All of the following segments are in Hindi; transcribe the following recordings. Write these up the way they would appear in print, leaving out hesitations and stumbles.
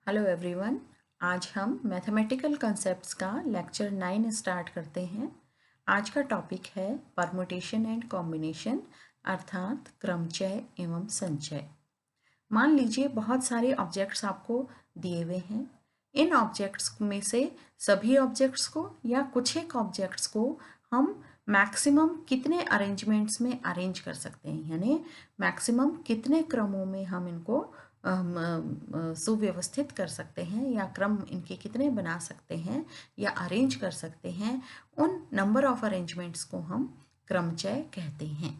Hello everyone. आज हम मैथमेटिकल कॉन्सेप्ट्स का लेक्चर 9 स्टार्ट करते हैं। आज का टॉपिक है परमुटेशन एंड कॉम्बिनेशन अर्थात क्रमचय एवं संचय। मान लीजिए बहुत सारे ऑब्जेक्ट्स आपको दिए हुए हैं। इन ऑब्जेक्ट्स में से सभी ऑब्जेक्ट्स को या कुछ एक ऑब्जेक्ट्स को हम मैक्सिमम कितने अरेंजमेंट्स में अरेंज कर सकते हैं, यानी मैक्सिमम कितने क्रमों में हम इनको सुव्यवस्थित कर सकते हैं या क्रम इनके कितने बना सकते हैं या अरेंज कर सकते हैं। उन नंबर ऑफ अरेंजमेंट्स को हम क्रमचय कहते हैं।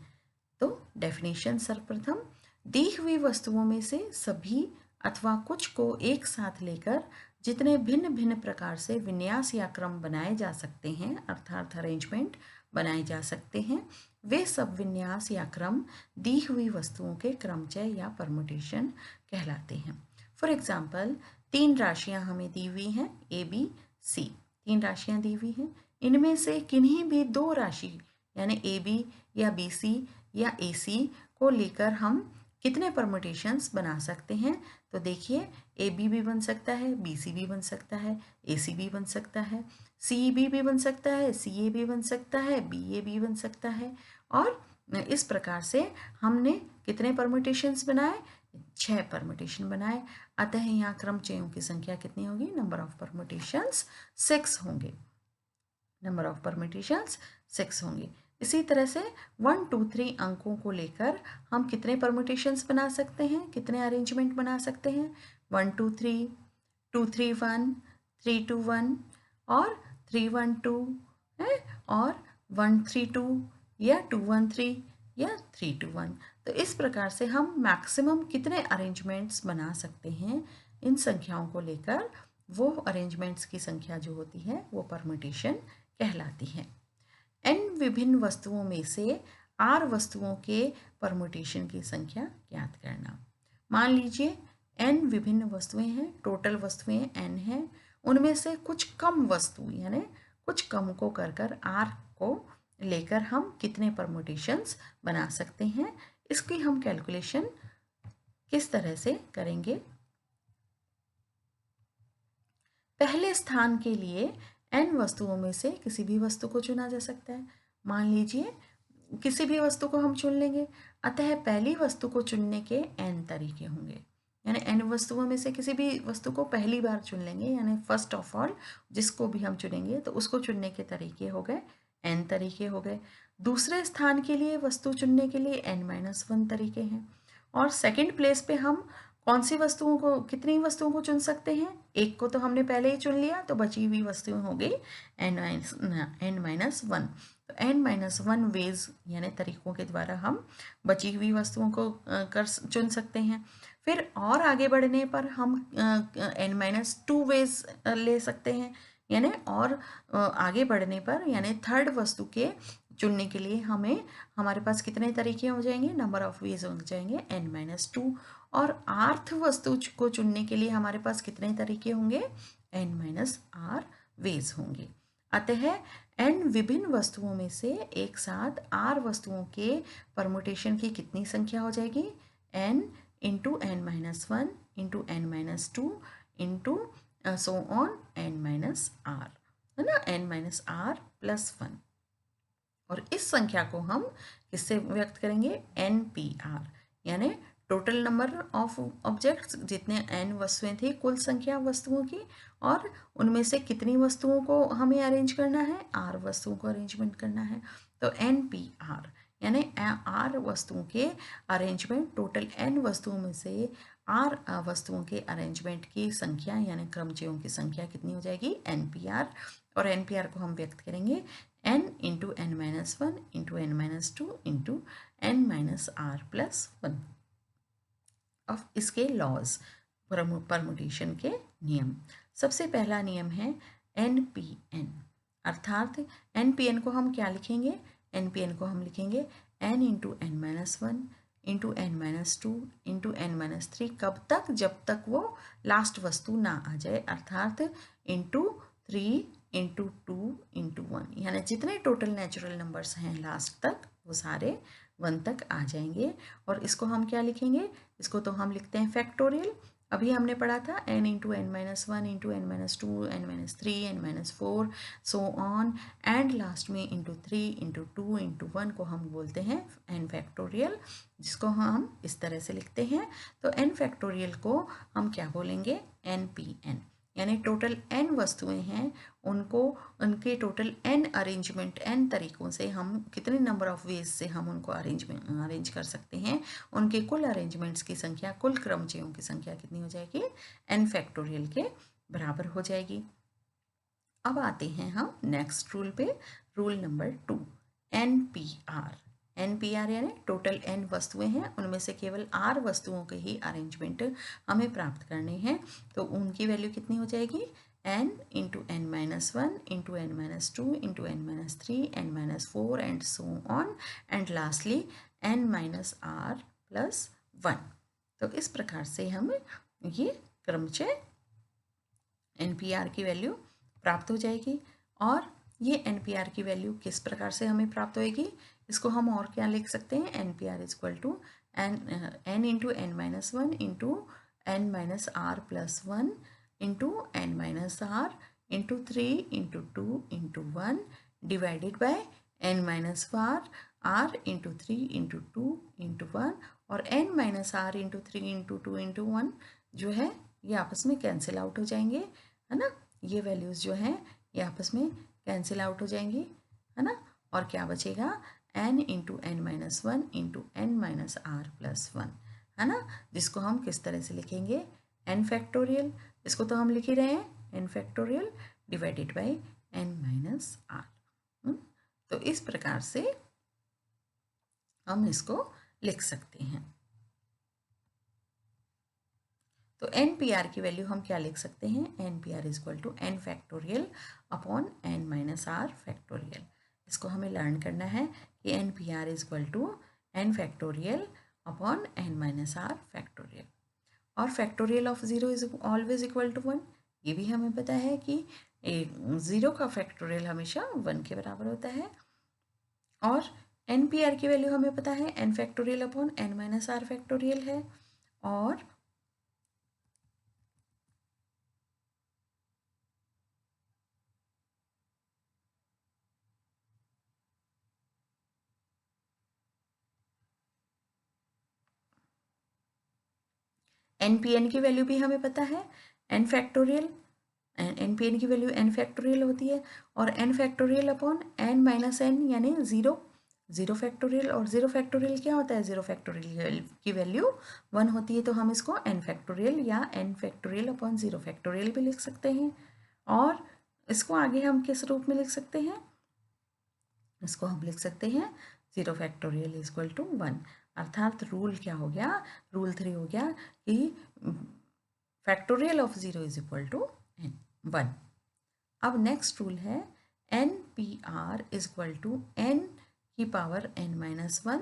तो डेफिनेशन सर्वप्रथम, दी हुई वस्तुओं में से सभी अथवा कुछ को एक साथ लेकर जितने भिन्न भिन्न प्रकार से विन्यास या क्रम बनाए जा सकते हैं अर्थात अरेंजमेंट बनाए जा सकते हैं, वे सब विन्यास या क्रम दी हुई वस्तुओं के क्रमचय या परमुटेशन कहलाते हैं। फॉर एग्जाम्पल, 3 राशियां हमें दी हुई हैं ए बी सी। 3 राशियां दी हुई हैं, इनमें से किन्हीं भी 2 राशि यानी ए बी या बी सी या ए सी को लेकर हम कितने परमुटेशंस बना सकते हैं। तो देखिए, ए बी भी बन सकता है, बी सी भी बन सकता है, ए सी भी बन सकता है, सी बी भी बन सकता है, सी ए भी बन सकता है, बी ए भी बन सकता है। और इस प्रकार से हमने कितने परमुटेशंस बनाए? 6 परमुटेशन बनाए। अतः यहाँ क्रमचयों की संख्या कितनी होगी? नंबर ऑफ परमुटेशंस 6 होंगे। नंबर ऑफ परमुटेशंस 6 होंगे। इसी तरह से 1 2 3 अंकों को लेकर हम कितने परमुटेशंस बना सकते हैं, कितने अरेंजमेंट बना सकते हैं? 1 2 3, 2 3 1, 3 2 1 और 3 1 2 है, और 1 3 2 या 2 1 3 या 3 2 1। तो इस प्रकार से हम मैक्सिमम कितने अरेंजमेंट्स बना सकते हैं इन संख्याओं को लेकर, वो अरेंजमेंट्स की संख्या जो होती है वो परमुटेशन कहलाती है। n विभिन्न वस्तुओं में से r वस्तुओं के परमुटेशन की संख्या ज्ञात करना। मान लीजिए n विभिन्न वस्तुएं हैं, टोटल वस्तुएं n हैं, उनमें से कुछ कम वस्तु यानी कुछ कम को कर कर r को लेकर हम कितने परमुटेशंस बना सकते हैं, इसकी हम कैलकुलेशन किस तरह से करेंगे। पहले स्थान के लिए n वस्तुओं में से किसी भी वस्तु को चुना जा सकता है। मान लीजिए किसी भी वस्तु को हम चुन लेंगे, अतः पहली वस्तु को चुनने के n तरीके होंगे, यानी n वस्तुओं में से किसी भी वस्तु को पहली बार चुन लेंगे, यानी फर्स्ट ऑफ ऑल जिसको भी हम चुनेंगे तो उसको चुनने के तरीके हो गए, n तरीके हो गए। दूसरे स्थान के लिए वस्तु चुनने के लिए n-1 तरीके हैं। और सेकंड प्लेस पे हम कौन सी वस्तुओं को, कितनी वस्तुओं को चुन सकते हैं? एक को तो हमने पहले ही चुन लिया, तो बची हुई वस्तुएं हो गई n-1। तो n-1 वेज यानी तरीकों के द्वारा हम बची हुई वस्तुओं को चुन सकते हैं। फिर और आगे बढ़ने पर हम n-2 वेज ले सकते हैं, यानी और आगे बढ़ने पर यानी थर्ड वस्तु के चुनने के लिए हमारे पास कितने तरीके हो जाएंगे? नंबर ऑफ वेज हो जाएंगे n-2। और आर्थ वस्तु को चुनने के लिए हमारे पास कितने तरीके होंगे? n-r वेज होंगे। अतः n विभिन्न वस्तुओं में से एक साथ r वस्तुओं के परमुटेशन की कितनी संख्या हो जाएगी? n into n-1 into n-2 into so on n-r, है ना, n-r प्लस 1। और इस संख्या को हम किससे व्यक्त करेंगे? NPR, यानी टोटल नंबर ऑफ ऑब्जेक्ट्स, जितने n वस्तुएं थी, कुल संख्या वस्तुओं की, और उनमें से कितनी वस्तुओं को हमें अरेंज करना है? r वस्तुओं को अरेंजमेंट करना है। तो NPR यानी r वस्तुओं के अरेंजमेंट, टोटल n वस्तुओं में से r वस्तुओं के अरेंजमेंट की संख्या यानी क्रमचयों की संख्या कितनी हो जाएगी? NPR। और NPR को हम व्यक्त करेंगे n into n-1 into n-2 into n-r plus 1। अब इसके लॉज, परमुटेशन के नियम। सबसे पहला नियम है NPN, अर्थात NPN को हम क्या लिखेंगे? NPN को हम लिखेंगे n into n-1 into n-2 into n-3, कब तक? जब तक वो लास्ट वस्तु ना आ जाए, अर्थात इंटू 3 इंटू 2 इंटू 1, यानी जितने टोटल नेचुरल नंबर्स हैं लास्ट तक वो सारे 1 तक आ जाएंगे। और इसको हम क्या लिखेंगे? इसको तो हम लिखते हैं फैक्टोरियल, अभी हमने पढ़ा था n into n minus one into n minus two n minus three n minus four so on and last में into three into two into one को हम बोलते हैं n फैक्टोरियल, जिसको हम इस तरह से लिखते हैं। तो n फैक्टोरियल को हम क्या बोलेंगे, npn, यानी टोटल n वस्तुएं हैं, उनको उनके टोटल n अरेंजमेंट, n तरीक़ों से हम कितने नंबर ऑफ वेज से हम उनको अरेंज कर सकते हैं, उनके कुल अरेंजमेंट्स की संख्या, कुल क्रमचयों की संख्या कितनी हो जाएगी, n फैक्टोरियल के बराबर हो जाएगी। अब आते हैं हम नेक्स्ट रूल पे, रूल नंबर 2, NPR। NPR यानी टोटल n वस्तुएं हैं, उनमें से केवल r वस्तुओं के ही अरेंजमेंट हमें प्राप्त करने हैं। तो उनकी वैल्यू कितनी हो जाएगी, n into n minus one into n minus two into n minus three n minus four and so on and lastly n minus r plus one. तो इस प्रकार से हमें ये क्रमचय NPR की वैल्यू प्राप्त हो जाएगी। और ये NPR की वैल्यू किस प्रकार से हमें प्राप्त होएगी, इसको हम और क्या लिख सकते हैं, NPR is equal to n into n minus one into n minus r plus one into n minus r into three into two into one divided by n minus r into three into two into one, और n minus r into three into two into one जो है ये आपस में कैंसिल आउट हो जाएंगे, है ना। ये वैल्यूज़ जो हैं ये आपस में कैंसिल आउट हो जाएंगी, है ना। और क्या बचेगा, n into n minus one into n minus r plus one, है ना, जिसको हम किस तरह से लिखेंगे, n फैक्टोरियल। इसको तो हम लिख ही रहे हैं n factorial divided by n minus r. तो इस प्रकार से हम इसको लिख सकते हैं। तो NPR की वैल्यू हम क्या लिख सकते हैं, NPR is equal to n factorial upon n minus are factorial. इसको हमें लर्न करना है कि NPR is equal to n factorial upon n minus are factorial. और factorial of zero is always equal to one, ये भी हमें पता है कि ज़ीरो का फैक्टोरियल हमेशा वन के बराबर होता है। और NPR की वैल्यू हमें पता है n factorial upon n minus are factorial है। और NPN की वैल्यू भी हमें पता है n फैक्टोरियल, NPN की वैल्यू n फैक्टोरियल होती है, और n factorial upon n minus n यानी ज़ीरो फैक्टोरियल। और ज़ीरो फैक्टोरियल क्या होता है, ज़ीरो फैक्टोरियल की वैल्यू वन होती है, तो हम इसको n फैक्टोरियल या n factorial upon zero factorial भी लिख सकते हैं। और इसको आगे हम किस रूप में लिख सकते हैं, इसको हम लिख सकते हैं zero factorial is equal to one. अर्थात रूल क्या हो गया, रूल 3 हो गया कि factorial of zero is equal to n one. अब नेक्स्ट रूल है NPR is equal to n की power n minus one,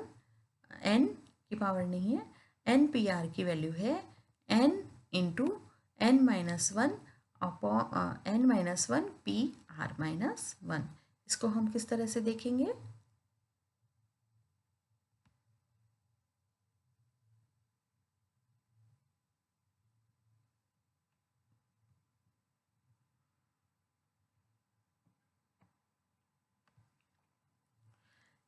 n की पावर नहीं है, NPR की वैल्यू है n into n minus one upon n minus one PR minus one. इसको हम किस तरह से देखेंगे,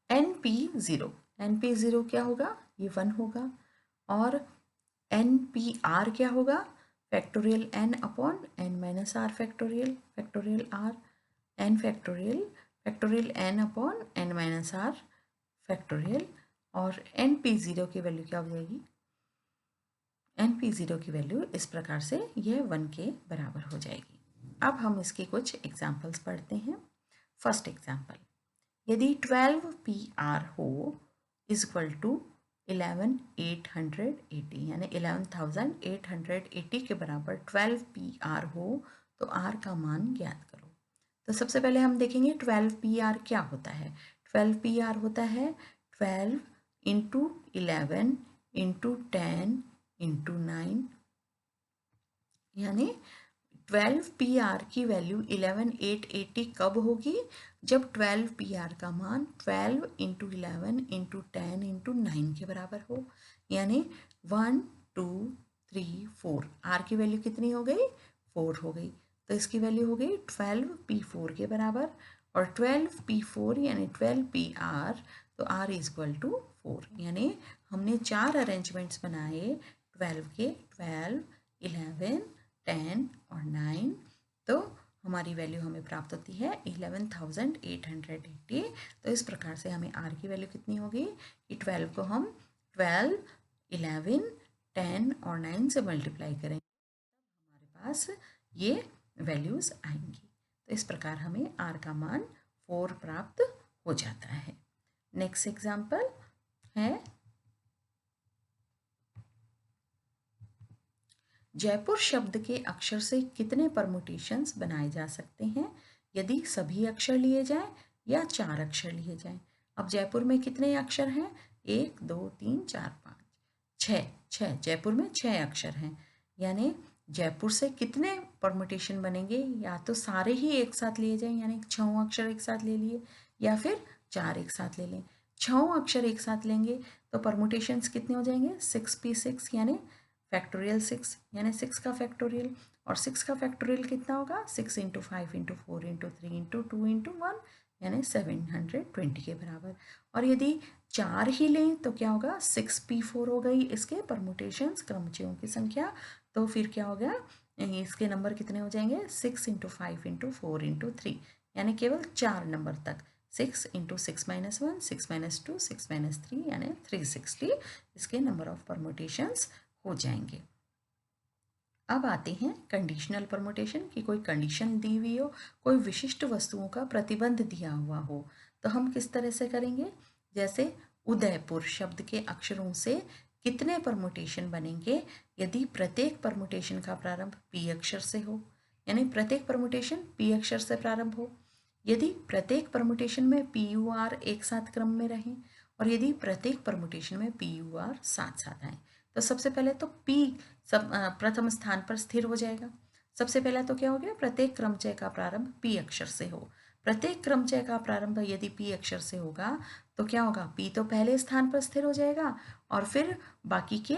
NP0 क्या होगा, ये वन होगा। और NPR क्या होगा, factorial n upon n minus are factorial r, n factorial n upon n minus are factorial. और NP0 की वैल्यू क्या हो जाएगी, NP0 की वैल्यू इस प्रकार से यह वन के बराबर हो जाएगी। अब हम इसकी कुछ एग्जाम्पल्स पढ़ते हैं। फर्स्ट एग्जाम्पल, यदि 12PR हो इज इक्वल टू 11,880 यानी 11,880 के बराबर 12PR हो तो R का मान ज्ञात करो। तो सबसे पहले हम देखेंगे 12PR क्या होता है। 12PR होता है 12 इंटू 11 इंटू 10 इंटू 9, यानी 12PR की वैल्यू 11,880 कब होगी, जब 12PR का मान 12 इंटू 11 इंटू 10 इंटू 9 के बराबर हो, यानी 1 2 3 4। आर की वैल्यू कितनी हो गई? 4 हो गई। तो इसकी वैल्यू हो गई 12p4 के बराबर, और 12p4 यानी 12pr, तो r इज इक्वल टू 4। यानी हमने 4 अरेंजमेंट्स बनाए 12 के, 12, 11, 10 और 9। तो हमारी वैल्यू हमें प्राप्त होती है 11,880। तो इस प्रकार से हमें r की वैल्यू कितनी होगी कि 12 को हम 12, 11, 10 और 9 से मल्टीप्लाई करेंगे, हमारे पास ये वैल्यूज़ आएंगी। तो इस प्रकार हमें r का मान 4 प्राप्त हो जाता है। नेक्स्ट एग्जाम्पल है, जयपुर शब्द के अक्षर से कितने परमुटेशंस बनाए जा सकते हैं यदि सभी अक्षर लिए जाएं या 4 अक्षर लिए जाएं। अब जयपुर में कितने अक्षर हैं? 1 2 3 4 5 6। जयपुर में 6 अक्षर हैं, यानी जयपुर से कितने परमुटेशन बनेंगे? या तो सारे ही एक साथ लिए जाएं, यानी 6 अक्षर एक साथ ले लिए, या फिर 4 एक साथ ले लें। 6 अक्षर एक साथ लेंगे तो परमुटेशंस कितने हो जाएंगे? 6p6 यानी फैक्टोरियल 6, यानी 6 का फैक्टोरियल। और 6 का फैक्टोरियल कितना होगा? 6 into 5 into 4 into 3 into 2 into 1, यानी 720 के बराबर। और यदि 4 ही लें तो क्या होगा? 6p4 हो गई इसके परमुटेशंस, क्रमचयों की संख्या। तो फिर क्या हो गया? इसके नंबर कितने हो जाएंगे? 6 इंटू 5 इंटू 4 इंटू 3, यानी केवल 4 नंबर तक। 6 इंटू 6 माइनस 1, 6 माइनस 2, 6 माइनस 3, यानी 360 इसके नंबर ऑफ परमुटेशंस हो जाएंगे। अब आते हैं कंडीशनल परमुटेशन की कोई कंडीशन दी हुई हो, कोई विशिष्ट वस्तुओं का प्रतिबंध दिया हुआ हो, तो हम किस तरह से करेंगे? जैसे उदयपुर शब्द के अक्षरों से कितने परमुटेशन बनेंगे यदि प्रत्येक परमुटेशन का प्रारंभ p अक्षर से हो, यानी प्रत्येक परमुटेशन p अक्षर से प्रारंभ हो, यदि प्रत्येक परमुटेशन में pur एक साथ क्रम में रहें, और यदि प्रत्येक परमुटेशन में pur साथ साथ आए। तो सबसे पहले तो p प्रथम स्थान पर स्थिर हो जाएगा। सबसे पहला तो क्या हो गया? प्रत्येक क्रमचय का प्रारंभ p अक्षर से हो। प्रत्येक क्रमचय का प्रारंभ यदि p अक्षर से होगा तो क्या होगा? p तो पहले स्थान पर स्थिर हो जाएगा, और फिर बाकी के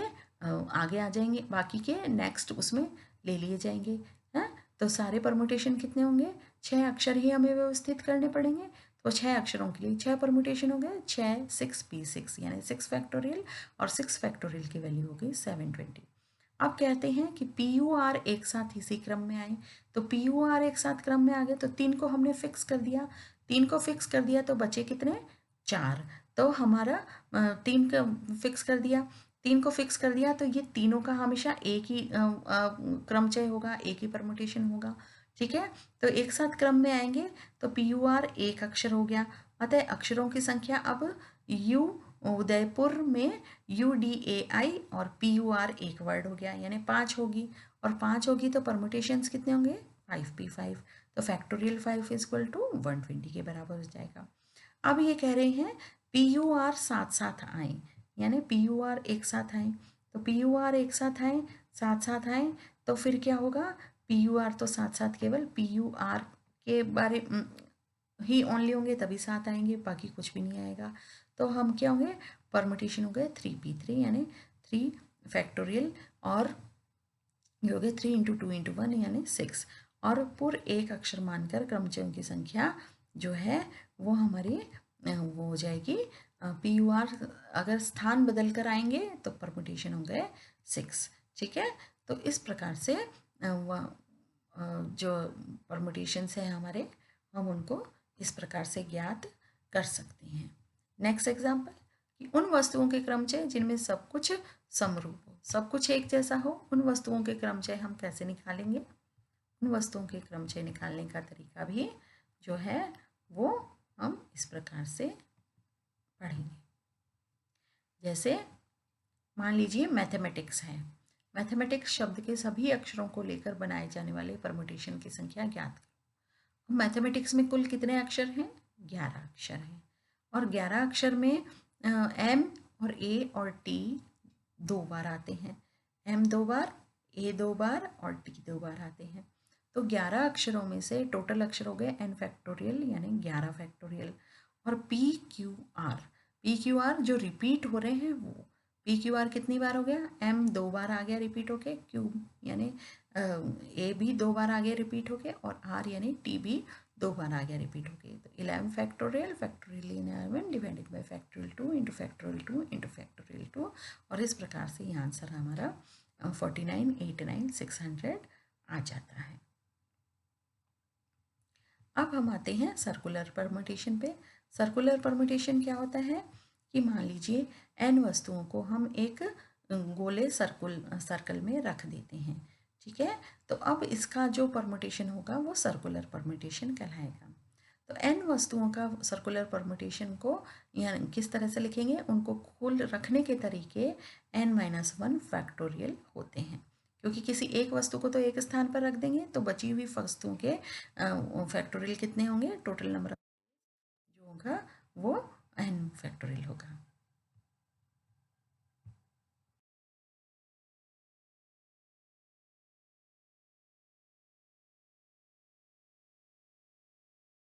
आगे आ जाएंगे, बाकी के नेक्स्ट उसमें ले लिए जाएंगे। हैं? तो सारे परमुटेशन कितने होंगे? 6 अक्षर ही हमें व्यवस्थित करने पड़ेंगे। तो 6 अक्षरों के लिए 6 परमुटेशन हो गए, 6 6p6 यानी 6 फैक्टोरियल, और 6 फैक्टोरियल की वैल्यू हो गई 720। अब कहते हैं कि pur एक साथ इसी क्रम में आए। तो pur एक साथ क्रम में आ गए तो 3 को हमने फिक्स कर दिया। 3 को फिक्स कर दिया तो बचे कितने? 4। तो हमारा 3 का फिक्स कर दिया, 3 को फिक्स कर दिया तो ये तीनों का हमेशा एक ही क्रमचय होगा, एक ही परमुटेशन होगा। ठीक है, तो एक साथ क्रम में आएंगे तो pur एक अक्षर हो गया। अतः अक्षरों की संख्या अब उदयपुर में UDAI और PUR एक वर्ड हो गया, यानी 5 होगी। और 5 होगी तो परमुटेशंस कितने होंगे? 5p5। तो फैक्टोरियल 5 इज इक्वल टू 120 के बराबर हो जाएगा। अब ये कह रहे हैं PUR साथ साथ आए, यानी PUR एक साथ आए। तो PUR एक साथ आए, साथ साथ आए, तो फिर क्या होगा? PUR तो साथ साथ केवल PUR के बारे ही ओनली होंगे तभी साथ आएंगे, बाकी कुछ भी नहीं आएगा। तो हम क्या होंगे? परमुटेशन हो गए 3p3 यानी 3 फैक्टोरियल, और ये हो गए 3 इंटू 2 इंटू 1 यानी 6। और पूरे एक अक्षर मानकर क्रमचयों की संख्या जो है वो हमारी वो हो जाएगी PUR। अगर स्थान बदल कर आएंगे तो परमुटेशन हो गए 6। ठीक है, तो इस प्रकार से जो परमुटेशंस है हमारे, हम उनको इस प्रकार से ज्ञात कर सकते हैं। नेक्स्ट एग्जाम्पल कि उन वस्तुओं के क्रमचय जिनमें सब कुछ समरूप हो, सब कुछ एक जैसा हो, उन वस्तुओं के क्रमचय हम कैसे निकालेंगे? उन वस्तुओं के क्रमचय निकालने का तरीका भी जो है वो हम इस प्रकार से पढ़ेंगे। जैसे मान लीजिए मैथमेटिक्स है। मैथमेटिक्स शब्द के सभी अक्षरों को लेकर बनाए जाने वाले परमुटेशन की संख्या ज्ञात करो। मैथमेटिक्स में कुल कितने अक्षर हैं? 11 अक्षर हैं, और 11 अक्षर में M और A और T 2 बार आते हैं। M 2 बार, A 2 बार और T 2 बार आते हैं। तो 11 अक्षरों में से टोटल अक्षर हो गए n फैक्टोरियल यानी 11 फैक्टोरियल। और PQR जो रिपीट हो रहे हैं वो पी क्यू आर कितनी बार हो गया, एम 2 बार आ गया रिपीट होके, क्यू यानी ए भी 2 बार आ गया रिपीट होके, और आर यानी टी भी 2 बार आ गया रिपीट होके। तो 11 factorial, factorial in 11 divided by factorial 2 into factorial 2 into factorial 2, और इस प्रकार से ये आंसर हमारा 49, 89, 600 आ जाता है। अब हम आते हैं सर्कुलर परम्यूटेशन पे। सर्कुलर परम्यूटेशन क्या होता है कि मान लीजिए n वस्तुओं को हम एक गोले सर्कल में रख देते हैं, ठीक है। तो अब इसका जो परम्यूटेशन होगा वो सर्कुलर परम्यूटेशन कहलाएगा। तो n वस्तुओं का सर्कुलर परम्यूटेशन को यहाँ किस तरह से लिखेंगे, उनको कुल रखने के तरीके n-1 फैक्टोरियल होते हैं, क्योंकि किसी एक वस्तु को तो एक स्थान पर रख देंगे तो बची हुई वस्तुओं के फैक्टोरियल कितने होंगे, टोटल नंबर जो होगा वो n फैक्टोरियल होगा।